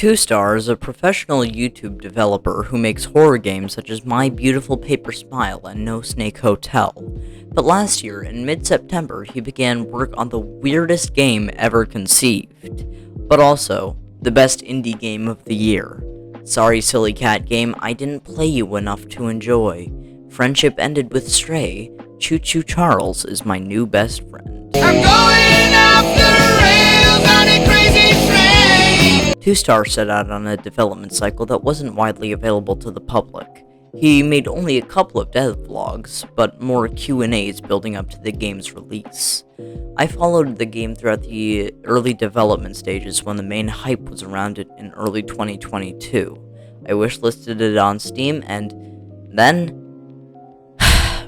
twostar is a professional YouTube developer who makes horror games such as My Beautiful Paper Smile and No Snake Hotel. But last year, in mid-September, he began work on the weirdest game ever conceived, but also the best indie game of the year. Sorry, silly cat game, I didn't play you enough to enjoy. Friendship ended with Stray. Choo Choo Charles is my new best friend. I'm going off the rails on a crazy train. twostar set out on a development cycle that wasn't widely available to the public. He made only a couple of devlogs, but more Q&As building up to the game's release. I followed the game throughout the early development stages when the main hype was around it in early 2022. I wishlisted it on Steam, and then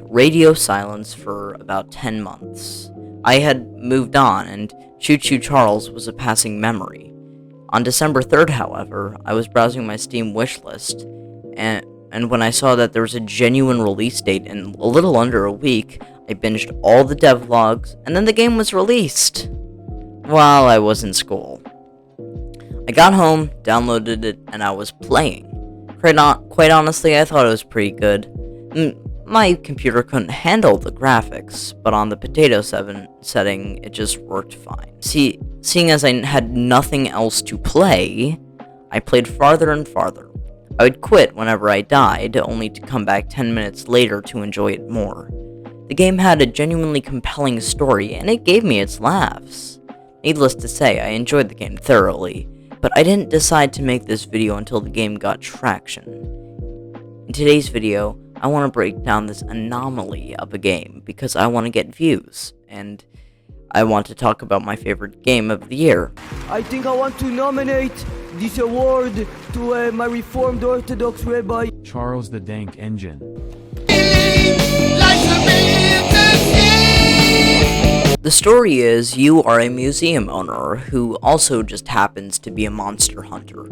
radio silence for about 10 months. I had moved on, and Choo Choo Charles was a passing memory. On December 3rd, however, I was browsing my Steam wishlist, and when I saw that there was a genuine release date in a little under a week, I binged all the devlogs, and then the game was released while I was in school. I got home, downloaded it, and I was playing. Quite honestly, I thought it was pretty good. My computer couldn't handle the graphics, but on the Potato 7 setting, it just worked fine. Seeing as I had nothing else to play, I played farther and farther. I would quit whenever I died, only to come back 10 minutes later to enjoy it more. The game had a genuinely compelling story, and it gave me its laughs. Needless to say, I enjoyed the game thoroughly, but I didn't decide to make this video until the game got traction. In today's video, I want to break down this anomaly of a game, because I want to get views, and I want to talk about my favorite game of the year. I think I want to nominate this award to my Reformed Orthodox Rabbi Charles the Dank Engine. The story is you are a museum owner who also just happens to be a monster hunter.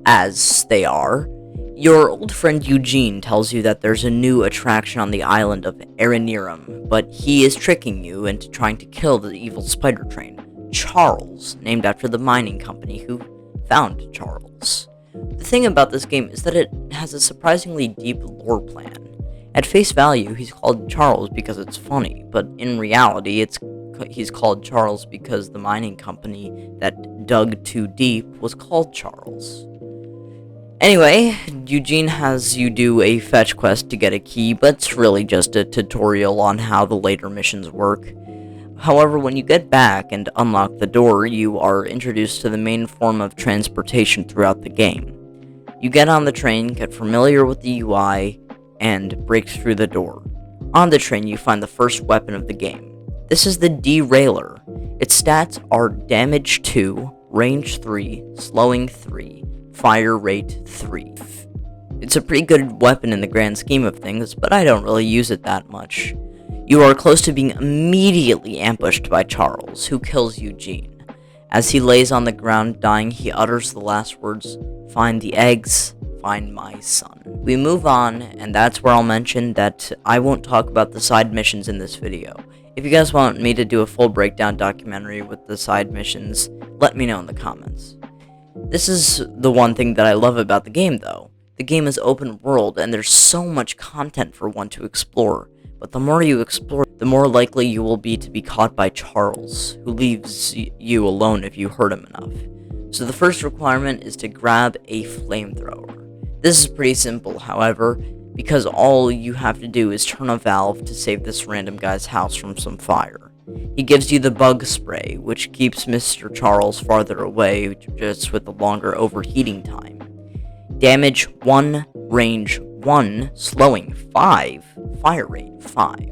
As they are, your old friend Eugene tells you that there's a new attraction on the island of Aranirum, but he is tricking you into trying to kill the evil spider train, Charles, named after the mining company who found Charles. The thing about this game is that it has a surprisingly deep lore plan. At face value, he's called Charles because it's funny, but in reality, he's called Charles because the mining company that dug too deep was called Charles. Anyway, Eugene has you do a fetch quest to get a key, but it's really just a tutorial on how the later missions work. However, when you get back and unlock the door, you are introduced to the main form of transportation throughout the game. You get on the train, get familiar with the UI, and break through the door. On the train, you find the first weapon of the game. This is the Derailer. Its stats are damage 2, range 3, slowing 3, fire rate 3. It's a pretty good weapon in the grand scheme of things, but I don't really use it that much. You are close to being immediately ambushed by Charles, who kills Eugene. As he lays on the ground dying, he utters the last words, "Find the eggs, find my son." We move on, and that's where I'll mention that I won't talk about the side missions in this video. If you guys want me to do a full breakdown documentary with the side missions, let me know in the comments. This is the one thing that I love about the game, though. The game is open world, and there's so much content for one to explore. But the more you explore, the more likely you will be to be caught by Charles, who leaves you alone if you hurt him enough. So the first requirement is to grab a flamethrower. This is pretty simple, however, because all you have to do is turn a valve to save this random guy's house from some fire. He gives you the bug spray, which keeps Mr. Charles farther away, just with a longer overheating time. Damage 1, range 1, slowing 5, fire rate 5.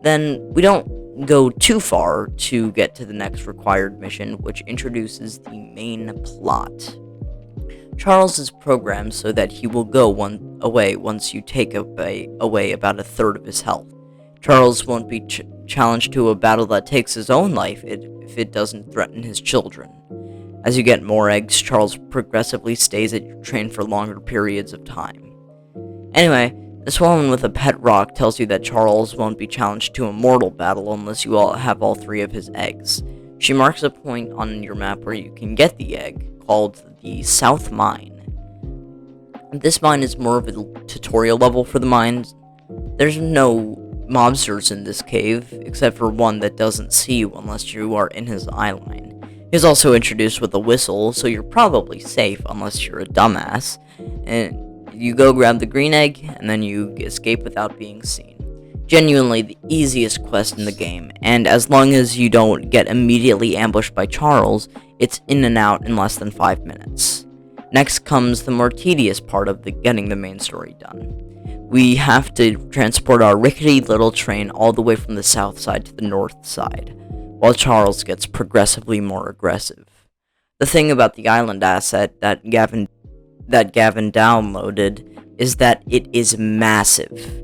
Then we don't go too far to get to the next required mission, which introduces the main plot. Charles is programmed so that he will go away once you take away about a third of his health. Charles won't be challenged to a battle that takes his own life if it doesn't threaten his children. As you get more eggs, Charles progressively stays at your train for longer periods of time. Anyway, this woman with a pet rock tells you that Charles won't be challenged to a mortal battle unless you all have all 3 of his eggs. She marks a point on your map where you can get the egg, called the South Mine. This mine is more of a tutorial level for the mines. There's no mobsters in this cave, except for one that doesn't see you unless you are in his eye line. He's also introduced with a whistle, so you're probably safe unless you're a dumbass. And you go grab the green egg, and then you escape without being seen. Genuinely the easiest quest in the game, and as long as you don't get immediately ambushed by Charles, it's in and out in less than 5 minutes. Next comes the more tedious part of getting the main story done. We have to transport our rickety little train all the way from the south side to the north side, while Charles gets progressively more aggressive. The thing about the island asset that Gavin downloaded is that it is massive,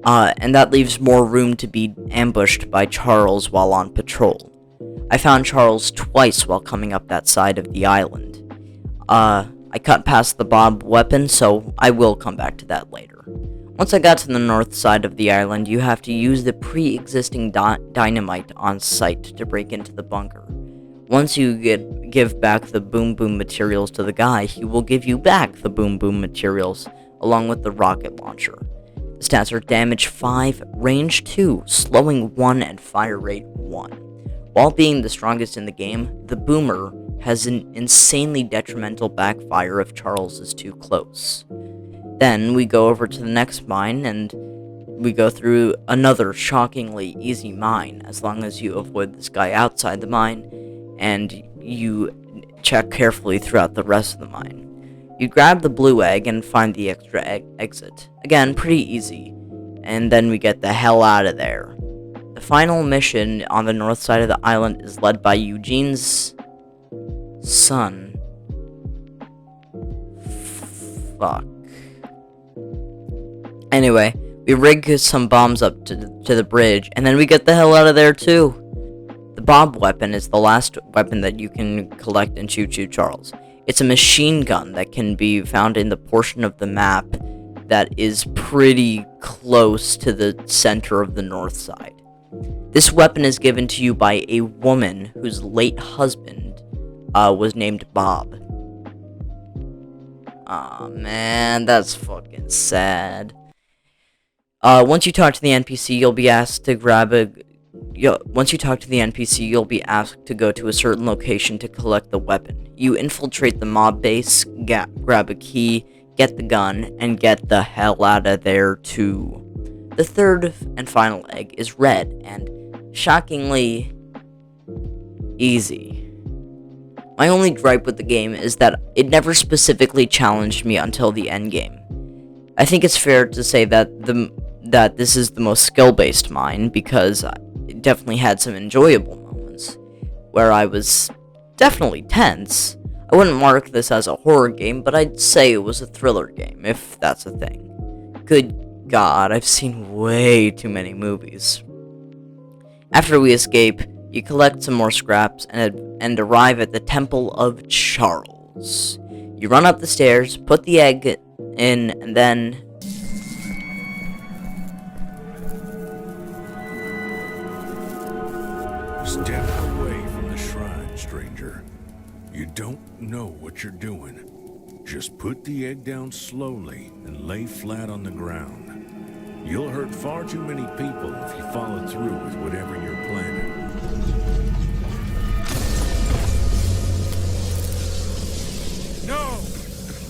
and that leaves more room to be ambushed by Charles while on patrol. I found Charles twice while coming up that side of the island. I cut past the bob weapon, so I will come back to that later. Once I got to the north side of the island, you have to use the pre-existing dynamite on site to break into the bunker. Once you give back the boom boom materials to the guy, he will give you back the boom boom materials, along with the rocket launcher. The stats are damage 5, range 2, slowing 1, and fire rate 1. While being the strongest in the game, the boomer has an insanely detrimental backfire if Charles is too close. Then we go over to the next mine, and we go through another shockingly easy mine, as long as you avoid this guy outside the mine, and you check carefully throughout the rest of the mine. You grab the blue egg and find the extra exit. Again, pretty easy. And then we get the hell out of there. The final mission on the north side of the island is led by Eugene's son. Fuck. Anyway, we rig some bombs up to the bridge, and then we get the hell out of there too. The bob weapon is the last weapon that you can collect in Choo Choo Charles. It's a machine gun that can be found in the portion of the map that is pretty close to the center of the north side. This weapon is given to you by a woman whose late husband was named Bob. Aw, man, that's fucking sad. Once you talk to the NPC, you'll be asked to you'll be asked to go to a certain location to collect the weapon. You infiltrate the mob base, grab a key, get the gun, and get the hell out of there too. The third and final egg is red, and shockingly easy. My only gripe with the game is that it never specifically challenged me until the end game. I think it's fair to say that this is the most skill-based mine, because it definitely had some enjoyable moments, where I was definitely tense. I wouldn't mark this as a horror game, but I'd say it was a thriller game, if that's a thing. Good God, I've seen way too many movies. After we escape, you collect some more scraps and arrive at the Temple of Charles. You run up the stairs, put the egg in, and then step away from the shrine, stranger. You don't know what you're doing. Just put the egg down slowly and lay flat on the ground. You'll hurt far too many people if you follow through with whatever you're planning. No!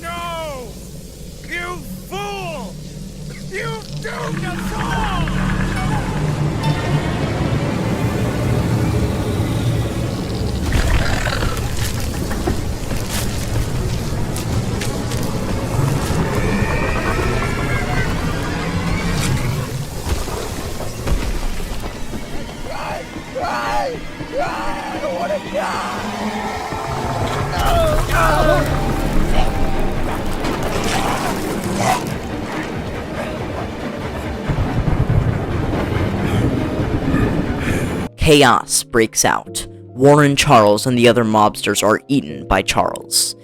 No! You fool! You doomed us all! Chaos breaks out. Warren Charles and the other mobsters are eaten by Charles.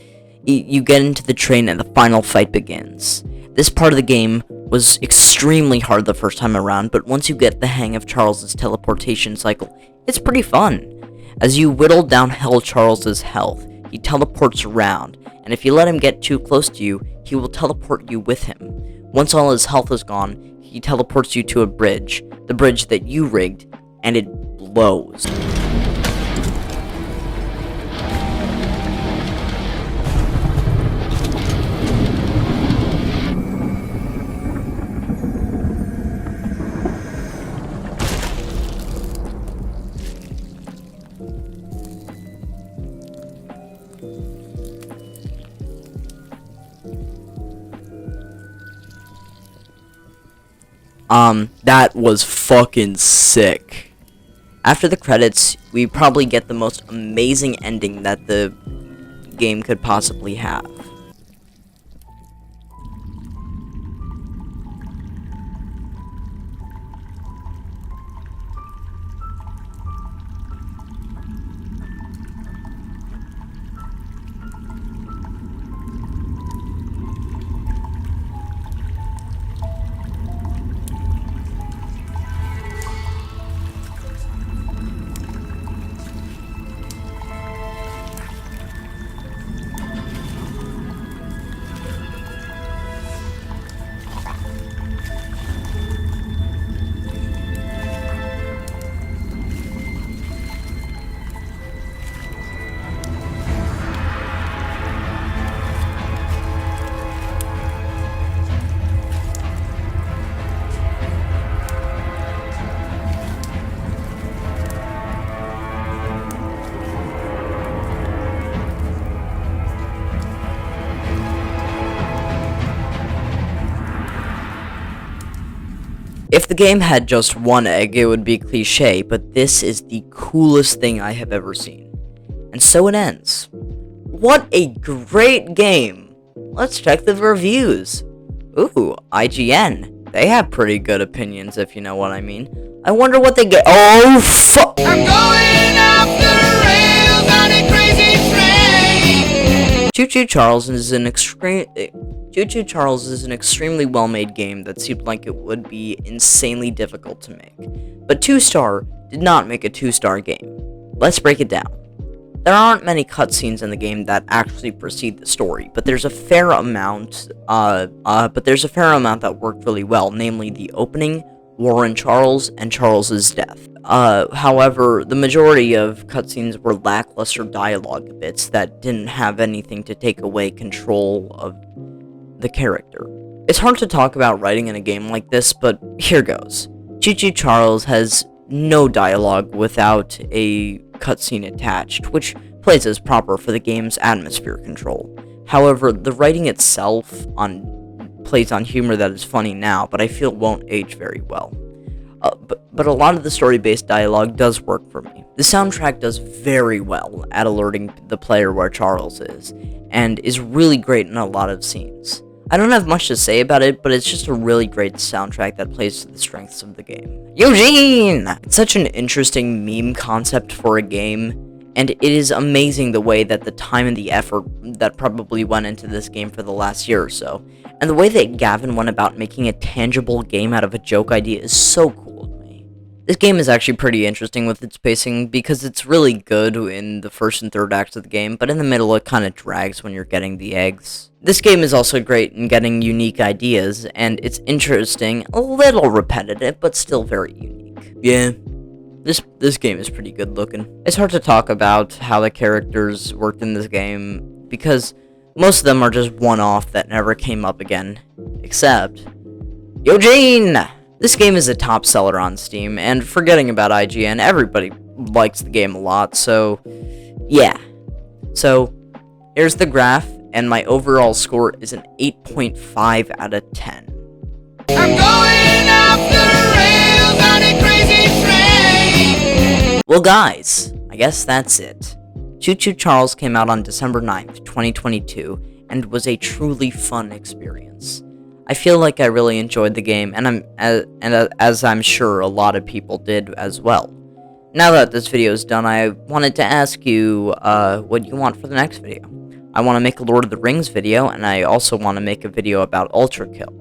You get into the train and the final fight begins. This part of the game was extremely hard the first time around, but once you get the hang of Charles's teleportation cycle, it's pretty fun. As you whittle down Charles's health, he teleports around, and if you let him get too close to you, he will teleport you with him. Once all his health is gone, he teleports you to a bridge, the bridge that you rigged, and it blows. That was fucking sick. After the credits, we probably get the most amazing ending that the game could possibly have. If the game had just one egg, it would be cliche, but this is the coolest thing I have ever seen. And so it ends. What a great game! Let's check the reviews. Ooh, IGN. They have pretty good opinions, if you know what I mean. I wonder what they get. Oh, fuck! I'm going off the rails on a crazy train. Choo Choo Charles is an extremely well-made game that seemed like it would be insanely difficult to make. But Twostar did not make a Twostar game. Let's break it down. There aren't many cutscenes in the game that actually precede the story, but there's a fair amount that worked really well, namely the opening, Warren Charles, and Charles's death. However, the majority of cutscenes were lackluster dialogue bits that didn't have anything to take away control of the character. It's hard to talk about writing in a game like this, but here goes. Choo Choo Charles has no dialogue without a cutscene attached, which plays as proper for the game's atmosphere control. However, the writing itself plays on humor that is funny now, but I feel won't age very well. But a lot of the story-based dialogue does work for me. The soundtrack does very well at alerting the player where Charles is, and is really great in a lot of scenes. I don't have much to say about it, but it's just a really great soundtrack that plays to the strengths of the game. Eugene! It's such an interesting meme concept for a game, and it is amazing the way that the time and the effort that probably went into this game for the last year or so, and the way that Gavin went about making a tangible game out of a joke idea is so cool to me. This game is actually pretty interesting with its pacing, because it's really good in the first and third acts of the game, but in the middle it kind of drags when you're getting the eggs. This game is also great in getting unique ideas, and it's interesting, a little repetitive, but still very unique. Yeah, this game is pretty good looking. It's hard to talk about how the characters worked in this game, because most of them are just one-off that never came up again. Except Eugene! This game is a top seller on Steam, and forgetting about IGN, everybody likes the game a lot, so yeah. So, here's the graph, and my overall score is an 8.5 out of 10. I'm going off the rails on a crazy train. Well guys, I guess that's it. Choo Choo Charles came out on December 9th, 2022, and was a truly fun experience. I feel like I really enjoyed the game, and as I'm sure a lot of people did as well. Now that this video is done, I wanted to ask you what you want for the next video. I want to make a Lord of the Rings video, and I also want to make a video about Ultra Kill.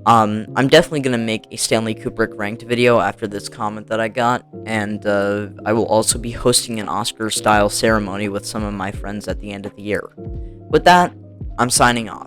I'm definitely gonna make a Stanley Kubrick ranked video after this comment that I got, and I will also be hosting an Oscar-style ceremony with some of my friends at the end of the year. With that, I'm signing off.